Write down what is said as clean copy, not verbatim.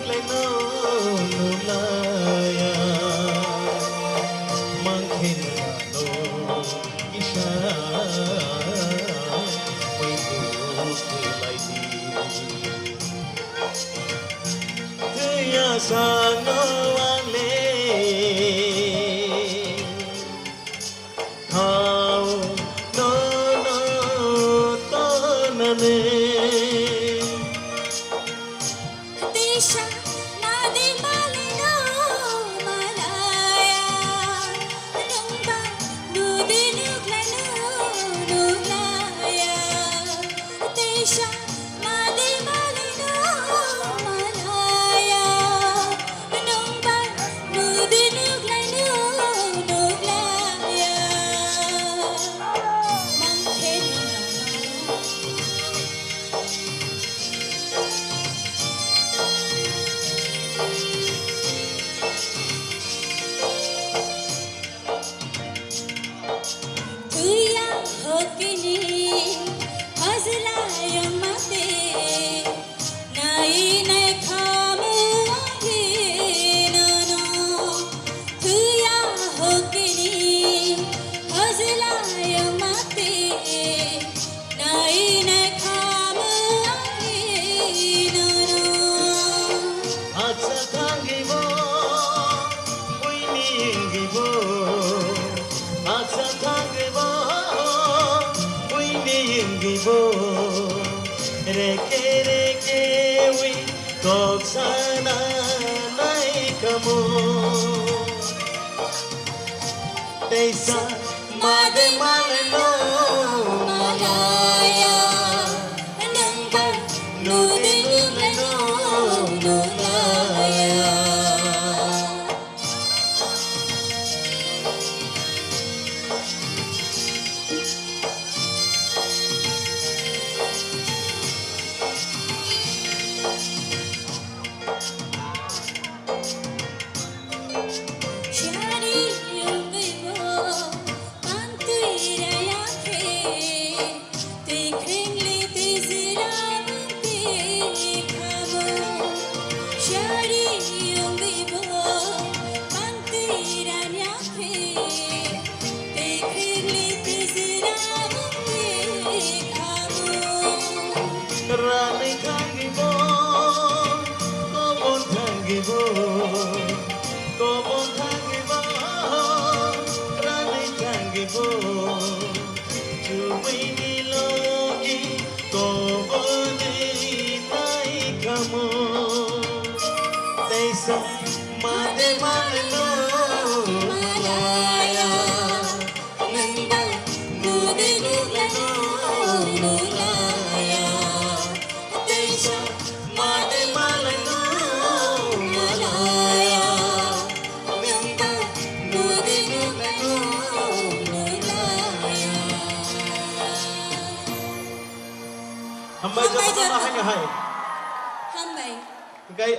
lại nó nụ laya mang khen nó isha quay buồn lại đi thế ya sa nó vang lên hao nó to na lên Tisha madi malino malaya nungba nudinuk laya Tisha madi malino malaya nungba nudinuk laya mangkhen Tuya hokini hazla yamate nai nai khamu agi nano Tuya hokini hazla yamate nai nai khamu agi nano Acha thangibo uiningibo Acha thangibo uiningibo Reke reke ui koksana nai kamo Teisa made malano malaya nangba nudinuk laya Shari yungibo mantuira yakhe Tikringli tizram tikhabo Shari yungibo mantuira yakhe Tikringli tizram tikhabo Rani thangibo Kobon thangibo Kobon thangibo Rani thangibo Chui ni logi Kobon ni nai kamo Teisa made malano malaya nangba nudinuk laya Teisa made malano malaya nangba nudinuk laya Hambay Hambay jatuh jatuh. hai hai Hambay Cái